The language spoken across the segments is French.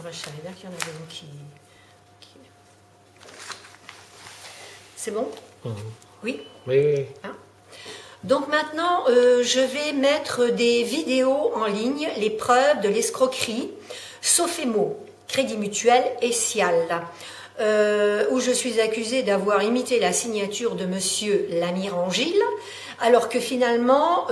Ah bah, je savais bien qu'il y en avait une qui... C'est bon? Oui? Oui. Hein? Donc maintenant, je vais mettre des vidéos en ligne, les preuves de l'escroquerie, Sofemo, Crédit Mutuel et Cial, où je suis accusée d'avoir imité la signature de monsieur l'Amiral Gilles, alors que finalement,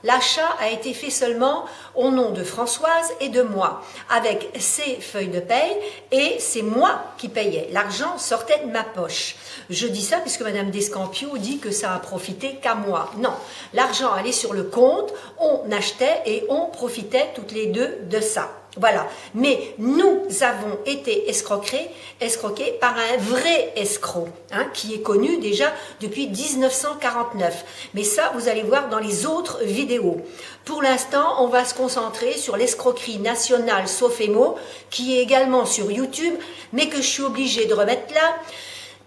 l'achat a été fait seulement au nom de Françoise et de moi, avec ses feuilles de paye, et c'est moi qui payais. L'argent sortait de ma poche. Je dis ça puisque Madame Descampio dit que ça a profité qu'à moi. Non, l'argent allait sur le compte, on achetait et on profitait toutes les deux de ça. Voilà, mais nous avons été escroqués par un vrai escroc, hein, qui est connu déjà depuis 1949. Mais ça, vous allez voir dans les autres vidéos. Pour l'instant, on va se concentrer sur l'escroquerie nationale Sofemo, qui est également sur YouTube, mais que je suis obligée de remettre là,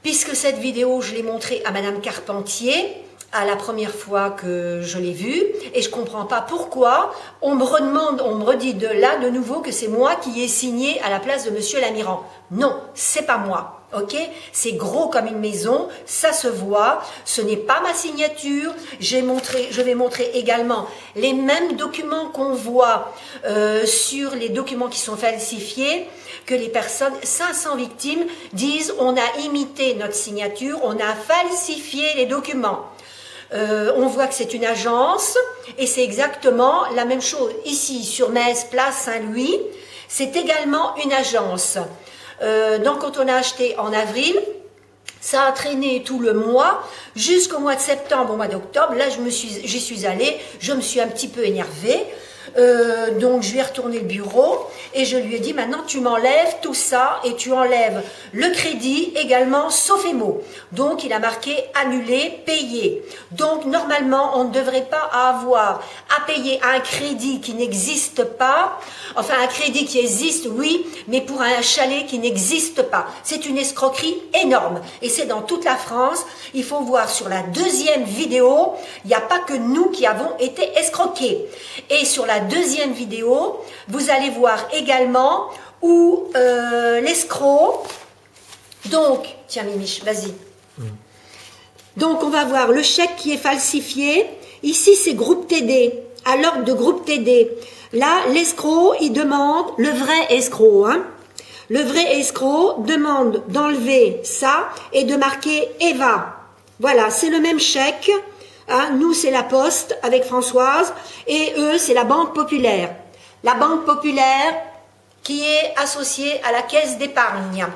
puisque cette vidéo, je l'ai montrée à Madame Carpentier, à la première fois que je l'ai vue, et je comprends pas pourquoi on me redit de là de nouveau que c'est moi qui ai signé à la place de monsieur l'Amiral. Non, c'est pas moi. Ok, c'est gros comme une maison, ça se voit, ce n'est pas ma signature. Je vais montrer également les mêmes documents qu'on voit sur les documents qui sont falsifiés, que les personnes, 500 victimes, disent on a imité notre signature, on a falsifié les documents. On voit que c'est une agence et c'est exactement la même chose. Ici, sur Metz, place Saint-Louis, c'est également une agence. Donc, quand on a acheté en avril, ça a traîné tout le mois jusqu'au mois de septembre, au mois d'octobre. Là, j'y suis allée, je me suis un petit peu énervée. Donc je lui ai retourné le bureau et je lui ai dit maintenant tu m'enlèves tout ça et tu enlèves le crédit également Sofemo. Donc il a marqué annuler, payer. Donc normalement on ne devrait pas avoir à payer un crédit qui n'existe pas, enfin un crédit qui existe oui, mais pour un chalet qui n'existe pas. C'est une escroquerie énorme et c'est dans toute la France. Il faut voir sur la deuxième vidéo, il n'y a pas que nous qui avons été escroqués. Et sur la deuxième vidéo, vous allez voir également où l'escroc, donc, tiens Mimiche, vas-y. Donc on va voir le chèque qui est falsifié. Ici c'est groupe TD, à l'ordre de groupe TD. Là, l'escroc, il demande, le vrai escroc, hein, le vrai escroc demande d'enlever ça et de marquer Eva. Voilà, c'est le même chèque. Hein, nous, c'est la Poste avec Françoise et eux, c'est la Banque Populaire. La Banque Populaire qui est associée à la Caisse d'épargne.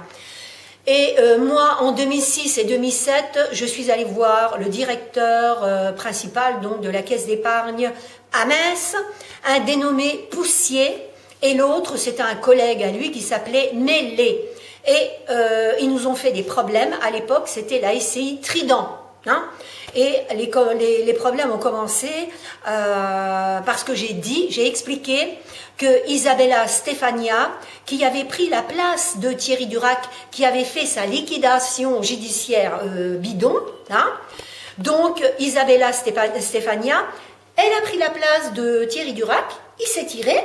Et moi, en 2006 et 2007, je suis allée voir le directeur principal donc, de la Caisse d'épargne à Metz, un dénommé Poussier, et l'autre, c'était un collègue à lui qui s'appelait Nélé. Et ils nous ont fait des problèmes. À l'époque, c'était la SCI Trident. Hein, et les problèmes ont commencé parce que j'ai expliqué que Isabella Stefania, qui avait pris la place de Thierry Durac, qui avait fait sa liquidation judiciaire bidon, hein, donc Isabella Stefania, elle a pris la place de Thierry Durac, il s'est tiré,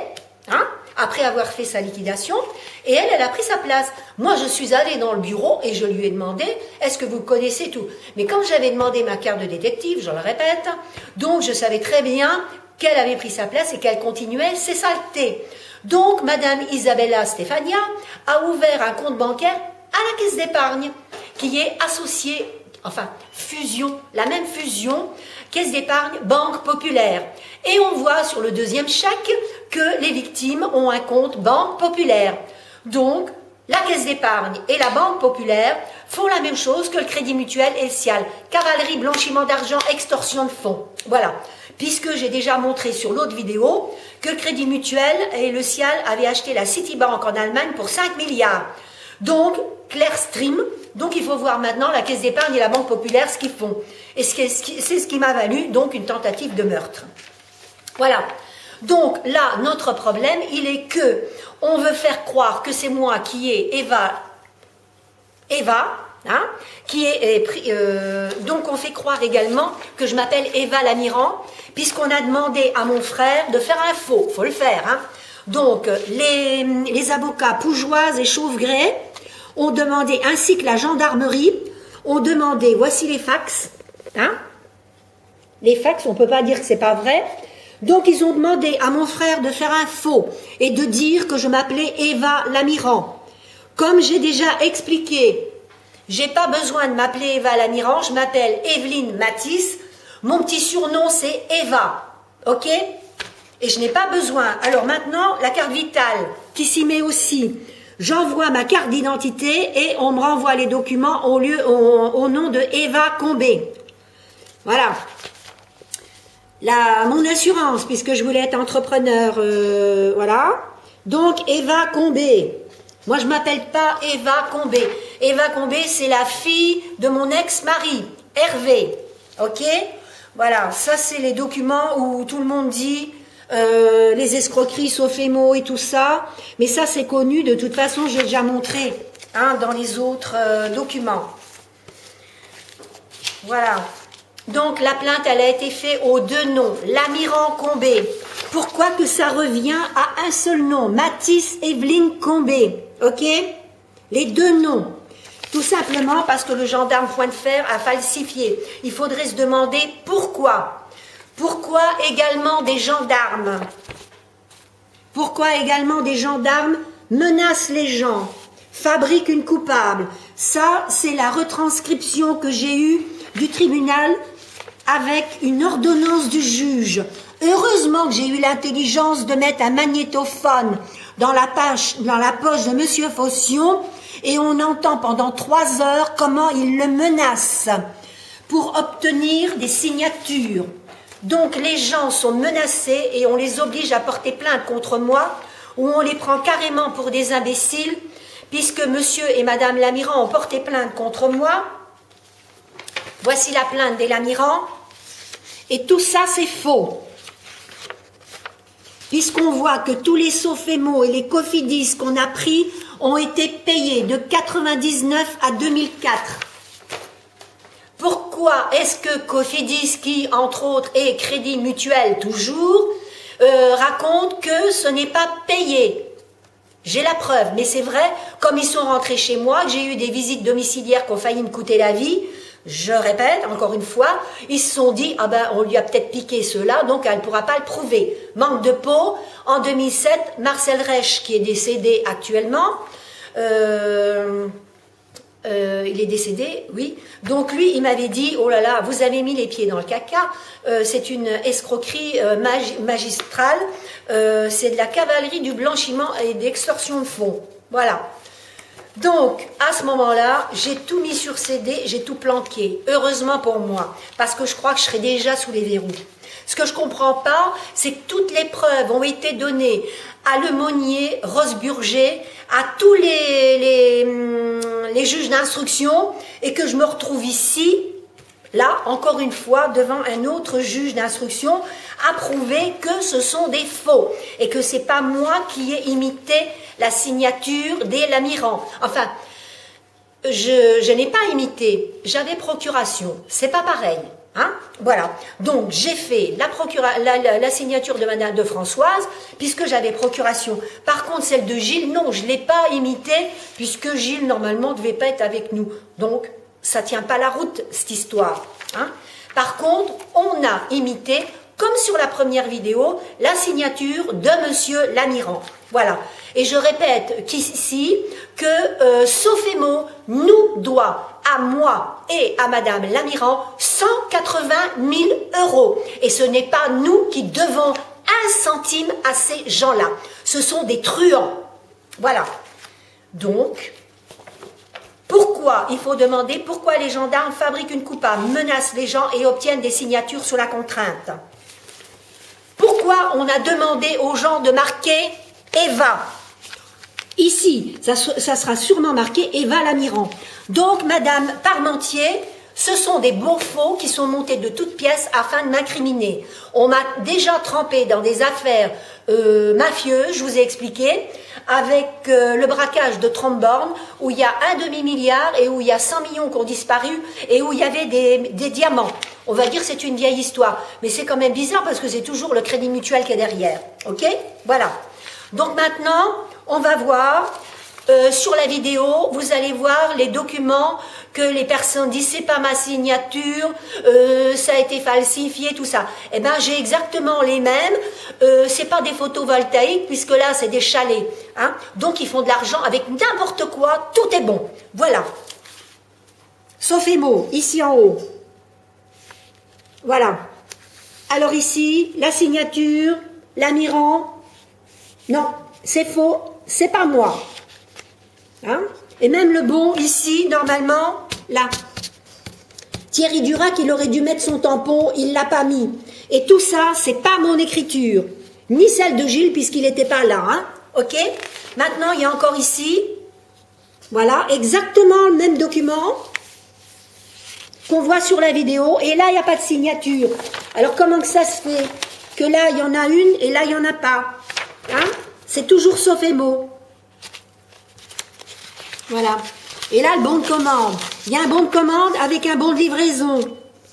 hein, après avoir fait sa liquidation, et elle a pris sa place. Moi, je suis allée dans le bureau et je lui ai demandé, est-ce que vous connaissez tout? Mais comme j'avais demandé ma carte de détective, je le répète, donc je savais très bien qu'elle avait pris sa place et qu'elle continuait ses saletés. Donc, Madame Isabella Stefania a ouvert un compte bancaire à la Caisse d'épargne, qui est associée, enfin, fusion, la même fusion, Caisse d'épargne, Banque Populaire. Et on voit sur le deuxième chèque que les victimes ont un compte Banque Populaire. Donc, la Caisse d'épargne et la Banque Populaire font la même chose que le Crédit Mutuel et le Cial. Cavalerie, blanchiment d'argent, extorsion de fonds. Voilà. Puisque j'ai déjà montré sur l'autre vidéo que le Crédit Mutuel et le Cial avaient acheté la Citibank en Allemagne pour 5 milliards. Donc, Clearstream. Donc, il faut voir maintenant la Caisse d'épargne et la Banque Populaire ce qu'ils font. Et c'est ce qui m'a valu donc une tentative de meurtre. Voilà. Donc là, notre problème, il est que on veut faire croire que c'est moi qui ai Eva, hein, qui est donc on fait croire également que je m'appelle Eva l'Amiral, puisqu'on a demandé à mon frère de faire un faux, faut le faire, hein. Donc, les avocats Pougeoise et Chauvegray ont demandé, ainsi que la gendarmerie, ont demandé, voici les fax, hein? Les fax, on ne peut pas dire que c'est pas vrai. Donc, ils ont demandé à mon frère de faire un faux et de dire que je m'appelais Eva Lamiran. Comme j'ai déjà expliqué, j'ai pas besoin de m'appeler Eva Lamiran, je m'appelle Evelyne Matisse. Mon petit surnom, c'est Eva. Ok? Et je n'ai pas besoin. Alors maintenant, la carte vitale qui s'y met aussi. J'envoie ma carte d'identité et on me renvoie les documents au nom de Eva Combé. Voilà. Mon assurance, puisque je voulais être entrepreneur, voilà. Donc, Eva Combé. Moi, je ne m'appelle pas Eva Combé. Eva Combé, c'est la fille de mon ex-mari, Hervé. Ok? Voilà, ça, c'est les documents où tout le monde dit les escroqueries, Sofemo et tout ça. Mais ça, c'est connu. De toute façon, j'ai déjà montré hein, dans les autres documents. Voilà. Donc, la plainte, elle a été faite aux deux noms, Lamiran Combé. Pourquoi que ça revient à un seul nom, Matisse Evelyne Combé, ok? Les deux noms. Tout simplement parce que le gendarme Point de Fer a falsifié. Il faudrait se demander pourquoi. Pourquoi également des gendarmes? Pourquoi également des gendarmes menacent les gens, fabriquent une coupable? Ça, c'est la retranscription que j'ai eue du tribunal avec une ordonnance du juge. Heureusement que j'ai eu l'intelligence de mettre un magnétophone dans la poche de Monsieur Faution et on entend pendant 3 heures comment il le menace pour obtenir des signatures. Donc les gens sont menacés et on les oblige à porter plainte contre moi ou on les prend carrément pour des imbéciles puisque Monsieur et Madame Lamiran ont porté plainte contre moi. Voici la plainte des Lamiran. Et tout ça, c'est faux. Puisqu'on voit que tous les Sofemo et les Cofidis qu'on a pris ont été payés de 99 à 2004. Pourquoi est-ce que Cofidis, qui entre autres est Crédit Mutuel toujours, raconte que ce n'est pas payé? J'ai la preuve, mais c'est vrai, comme ils sont rentrés chez moi, que j'ai eu des visites domiciliaires qui ont failli me coûter la vie. Je répète, encore une fois, ils se sont dit, ah ben, on lui a peut-être piqué cela, donc elle ne pourra pas le prouver. Manque de peau. En 2007, Marcel Reich, qui est décédé actuellement, il est décédé, oui. Donc lui, il m'avait dit, oh là là, vous avez mis les pieds dans le caca, c'est une escroquerie magistrale, c'est de la cavalerie du blanchiment et d'extorsion de fonds. Voilà. Donc, à ce moment-là, j'ai tout mis sur CD, j'ai tout planqué. Heureusement pour moi, parce que je crois que je serais déjà sous les verrous. Ce que je ne comprends pas, c'est que toutes les preuves ont été données à Lemonnier, Rosburger, à tous les juges d'instruction, et que je me retrouve ici, là, encore une fois, devant un autre juge d'instruction, à prouver que ce sont des faux, et que ce n'est pas moi qui ai imité la signature des Lamiran. Enfin, je n'ai pas imité, j'avais procuration, c'est pas pareil. Hein, voilà, donc j'ai fait la signature de Madame de Françoise, puisque j'avais procuration. Par contre, celle de Gilles, non, je ne l'ai pas imitée, puisque Gilles, normalement, ne devait pas être avec nous. Donc, ça ne tient pas la route, cette histoire. Hein. Par contre, on a imité, comme sur la première vidéo, la signature de Monsieur Lamiran. Voilà. Et je répète qu'ici, que Sofemo nous doit, à moi et à Madame Lamiran, 180 000 €. Et ce n'est pas nous qui devons 1 centime à ces gens-là. Ce sont des truands. Voilà. Donc, pourquoi, il faut demander pourquoi les gendarmes fabriquent une coupable, menacent les gens et obtiennent des signatures sous la contrainte. Pourquoi on a demandé aux gens de marquer Eva? Ici, ça sera sûrement marqué Eva Lamiran. Donc, Madame Parmentier, ce sont des beaux faux qui sont montés de toutes pièces afin de m'incriminer. On m'a déjà trempé dans des affaires mafieuses, je vous ai expliqué, avec le braquage de Tromborn, où il y a un demi-milliard et où il y a 100 millions qui ont disparu et où il y avait des diamants. On va dire que c'est une vieille histoire, mais c'est quand même bizarre parce que c'est toujours le Crédit Mutuel qui est derrière. Ok? Voilà. Donc maintenant, on va voir sur la vidéo, vous allez voir les documents que les personnes disent c'est pas ma signature, ça a été falsifié, tout ça. Eh ben j'ai exactement les mêmes. C'est pas des photovoltaïques puisque là c'est des chalets. Hein. Donc ils font de l'argent avec n'importe quoi, tout est bon. Voilà. Sofemo, ici en haut. Voilà. Alors ici, la signature, l'Amiran. Non, c'est faux, c'est pas moi. Hein? Et même le bon, ici, normalement, là. Thierry Durac, il aurait dû mettre son tampon, il l'a pas mis. Et tout ça, c'est pas mon écriture. Ni celle de Gilles, puisqu'il n'était pas là. Hein? Ok? Maintenant, il y a encore ici, voilà, exactement le même document qu'on voit sur la vidéo. Et là, il n'y a pas de signature. Alors, comment que ça se fait que là, il y en a une et là, il n'y en a pas? Hein? C'est toujours Sofemo. Voilà. Et là, le bon de commande. Il y a un bon de commande avec un bon de livraison.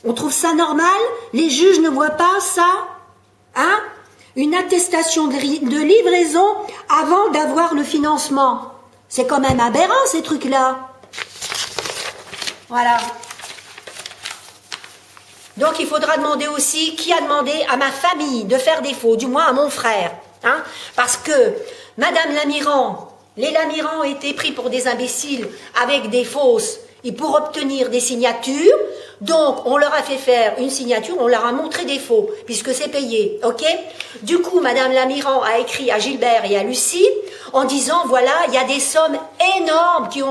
On trouve ça normal? Les juges ne voient pas ça? Hein? Une attestation de livraison avant d'avoir le financement. C'est quand même aberrant, ces trucs-là. Voilà. Donc, il faudra demander aussi qui a demandé à ma famille de faire des faux, du moins à mon frère. Hein? Parce que Madame Lamiran, les Lamiran ont été pris pour des imbéciles avec des fausses et pour obtenir des signatures. Donc, on leur a fait faire une signature, on leur a montré des faux, puisque c'est payé, ok? Du coup, Madame Lamiran a écrit à Gilbert et à Lucie en disant, voilà, il y a des sommes énormes qui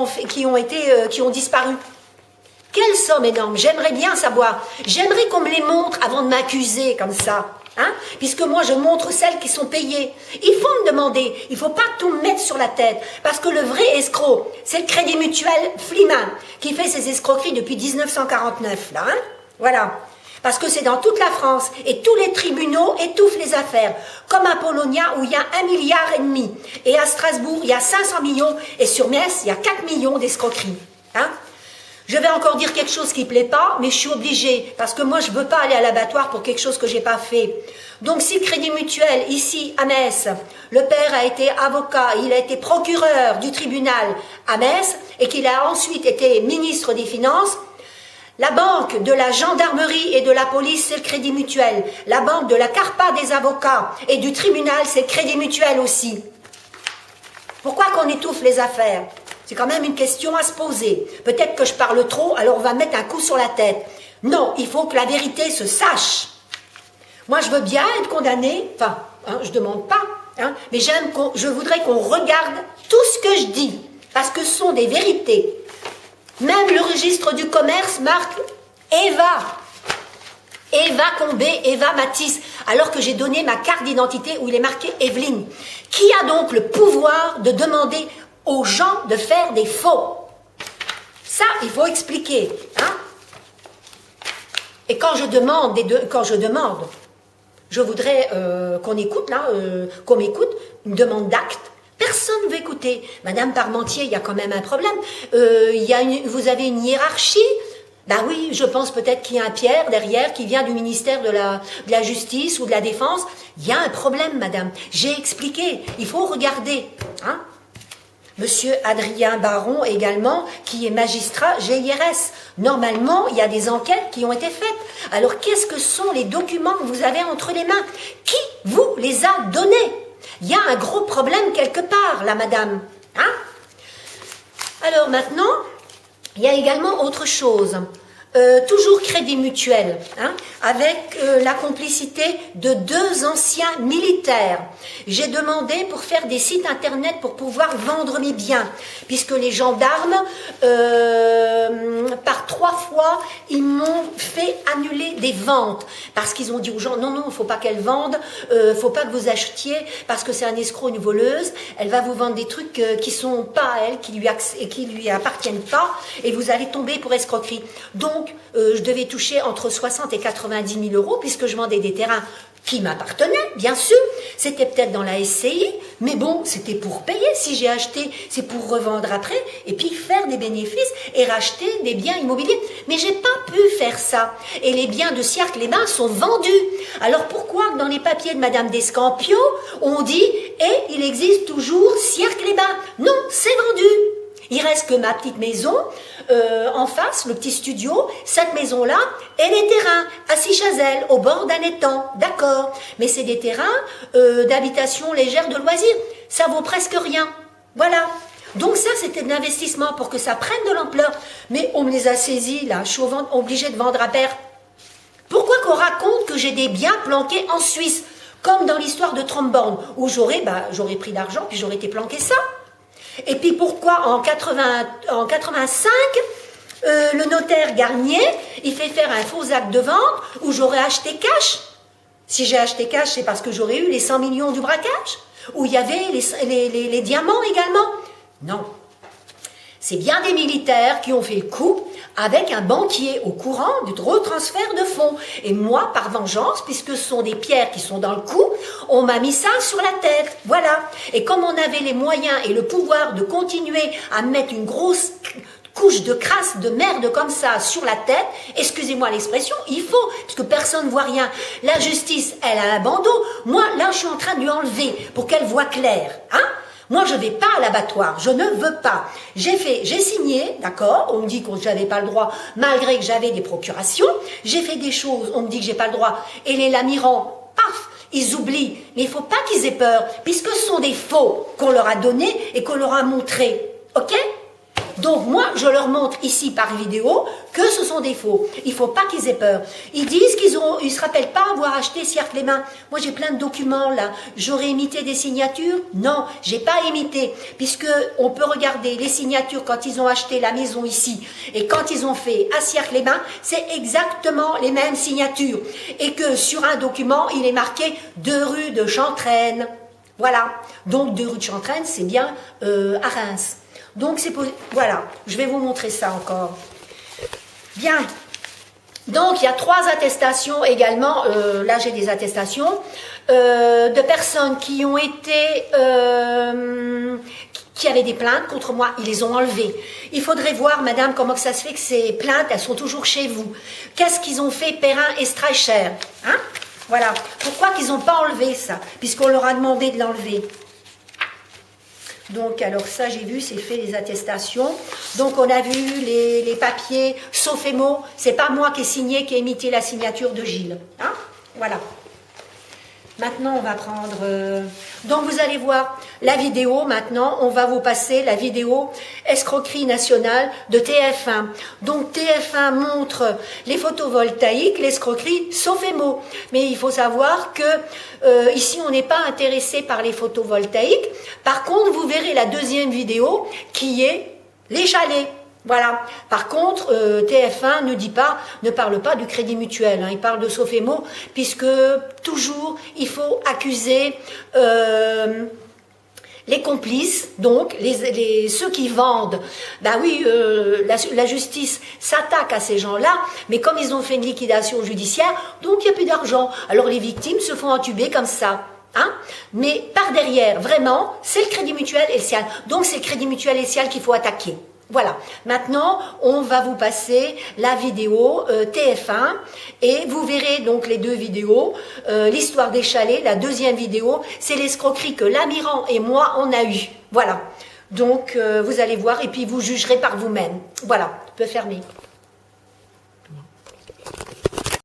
ont disparu. Quelle somme énorme? J'aimerais bien savoir. J'aimerais qu'on me les montre avant de m'accuser comme ça. Hein? Puisque moi, je montre celles qui sont payées. Il faut me demander. Il ne faut pas tout me mettre sur la tête. Parce que le vrai escroc, c'est le Crédit Mutuel Flimin qui fait ses escroqueries depuis 1949. Là, hein? Voilà. Parce que c'est dans toute la France. Et tous les tribunaux étouffent les affaires. Comme à Polonia, où il y a 1,5 milliard. Et à Strasbourg, il y a 500 millions. Et sur Metz, il y a 4 millions d'escroqueries. Hein? Je vais encore dire quelque chose qui ne plaît pas, mais je suis obligée, parce que moi, je ne veux pas aller à l'abattoir pour quelque chose que je n'ai pas fait. Donc, si le Crédit Mutuel, ici, à Metz, le père a été avocat, il a été procureur du tribunal à Metz, et qu'il a ensuite été ministre des Finances, la banque de la gendarmerie et de la police, c'est le Crédit Mutuel. La banque de la Carpa des avocats et du tribunal, c'est le Crédit Mutuel aussi. Pourquoi qu'on étouffe les affaires ? C'est quand même une question à se poser. Peut-être que je parle trop, alors on va mettre un coup sur la tête. Non, il faut que la vérité se sache. Moi, je veux bien être condamnée, enfin, hein, je ne demande pas, hein, mais je voudrais qu'on regarde tout ce que je dis, parce que ce sont des vérités. Même le registre du commerce marque Eva Combé, Eva Matisse, alors que j'ai donné ma carte d'identité où il est marqué Evelyne. Qui a donc le pouvoir de demander aux gens de faire des faux? Ça, il faut expliquer. Hein? Et quand je demande, je voudrais qu'on écoute, là, qu'on m'écoute, une demande d'acte. Personne ne veut écouter. Madame Parmentier, il y a quand même un problème. Vous avez une hiérarchie. Ben oui, je pense peut-être qu'il y a un Pierre derrière qui vient du ministère de la Justice ou de la Défense. Il y a un problème, madame. J'ai expliqué. Il faut regarder. Hein? Monsieur Adrien Baron également, qui est magistrat GIRS. Normalement, il y a des enquêtes qui ont été faites. Alors, qu'est-ce que sont les documents que vous avez entre les mains? Qui vous les a donnés? Il y a un gros problème quelque part, là, madame. Hein? Alors maintenant, il y a également autre chose. Toujours Crédit Mutuel, hein, avec la complicité de 2 anciens militaires. J'ai demandé pour faire des sites internet pour pouvoir vendre mes biens, puisque les gendarmes, par 3 fois, ils m'ont fait annuler des ventes, parce qu'ils ont dit aux gens, non, il ne faut pas qu'elle vende, faut pas que vous achetiez, parce que c'est un escroc, une voleuse, elle va vous vendre des trucs qui ne sont pas à elle, qui lui appartiennent pas, et vous allez tomber pour escroquerie. Donc, Donc, je devais toucher entre 60 et 90 000 euros puisque je vendais des terrains qui m'appartenaient, bien sûr. C'était peut-être dans la SCI, mais bon, c'était pour payer. Si j'ai acheté, c'est pour revendre après et puis faire des bénéfices et racheter des biens immobiliers. Mais j'ai pas pu faire ça. Et les biens de Siarc-les-Bains sont vendus. Alors pourquoi dans les papiers de Madame Descampiaux, on dit « Et il existe toujours Siarc-les-Bains » Non, c'est vendu. Il reste que ma petite maison en face, le petit studio, cette maison-là, et les terrains à Sichazel, au bord d'un étang, d'accord. Mais c'est des terrains d'habitation légère de loisirs. Ça vaut presque rien. Voilà. Donc ça, c'était de l'investissement pour que ça prenne de l'ampleur. Mais on me les a saisis, là, je suis obligée de vendre à perte. Pourquoi qu'on raconte que j'ai des biens planqués en Suisse, comme dans l'histoire de Tromborn, où j'aurais pris d'argent, puis j'aurais été planqué ça. Et puis pourquoi en 85, le notaire Garnier, il fait faire un faux acte de vente où j'aurais acheté cash. Si j'ai acheté cash, c'est parce que j'aurais eu les 100 millions du braquage, où il y avait les diamants également. Non. C'est bien des militaires qui ont fait le coup avec un banquier au courant du retransfert de fonds. Et moi, par vengeance, puisque ce sont des pierres qui sont dans le coup, on m'a mis ça sur la tête. Voilà. Et comme on avait les moyens et le pouvoir de continuer à mettre une grosse couche de crasse, de merde comme ça sur la tête, excusez-moi l'expression, il faut, parce que personne ne voit rien. La justice, elle a un bandeau. Moi, là, je suis en train de lui enlever pour qu'elle voie clair. Hein? Moi, je ne vais pas à l'abattoir, je ne veux pas. J'ai signé, d'accord, on me dit que j'avais pas le droit, malgré que j'avais des procurations. J'ai fait des choses, on me dit que j'ai pas le droit. Et les lamirants, paf, ils oublient. Mais il ne faut pas qu'ils aient peur, puisque ce sont des faux qu'on leur a donnés et qu'on leur a montrés. Ok ? Donc moi, je leur montre ici par vidéo que ce sont des faux. Il ne faut pas qu'ils aient peur. Ils disent qu'ils ne se rappellent pas avoir acheté Siarc-les-Bains. Moi, j'ai plein de documents là. J'aurais imité des signatures? Non, j'ai pas imité. Puisque on peut regarder les signatures quand ils ont acheté la maison ici et quand ils ont fait à Siarc-les-Bains, c'est exactement les mêmes signatures. Et que sur un document, il est marqué 2 rue de Chantraine. Voilà. Donc 2 rue de Chantraine, c'est bien à Reims. Donc, voilà, je vais vous montrer ça encore. Bien. Donc, il y a 3 attestations également. Là, j'ai des attestations de personnes qui ont été... qui avaient des plaintes contre moi. Ils les ont enlevées. Il faudrait voir, madame, comment ça se fait que ces plaintes, elles sont toujours chez vous. Qu'est-ce qu'ils ont fait, Perrin et Streicher? Hein? Voilà. Pourquoi qu'ils n'ont pas enlevé ça? Puisqu'on leur a demandé de l'enlever. Donc, alors ça, j'ai vu, c'est fait les attestations. Donc, on a vu les papiers, sauf et mot. C'est pas moi qui ai signé, qui ai imité la signature de Gilles. Hein? Voilà. Maintenant, on va prendre... Donc, vous allez voir la vidéo. Maintenant, on va vous passer la vidéo escroquerie nationale de TF1. Donc, TF1 montre les photovoltaïques, l'escroquerie, sauf et mot. Mais il faut savoir que ici, on n'est pas intéressé par les photovoltaïques. Par contre, vous verrez la deuxième vidéo qui est les chalets. Voilà. Par contre, TF1 ne parle pas du crédit mutuel. Hein. Il parle de Sofemo, puisque toujours il faut accuser les complices, donc ceux qui vendent. Ben oui, la justice s'attaque à ces gens-là, mais comme ils ont fait une liquidation judiciaire, donc il n'y a plus d'argent. Alors les victimes se font entuber comme ça. Hein? Mais par derrière, vraiment, c'est le crédit mutuel et le SIAL. Donc c'est le crédit mutuel et le SIAL qu'il faut attaquer. Voilà, maintenant on va vous passer la vidéo TF1 et vous verrez donc les 2 vidéos, l'histoire des chalets, la deuxième vidéo, c'est l'escroquerie que l'Amiran et moi on a eu. Voilà, donc vous allez voir et puis vous jugerez par vous-même. Voilà, je peux fermer.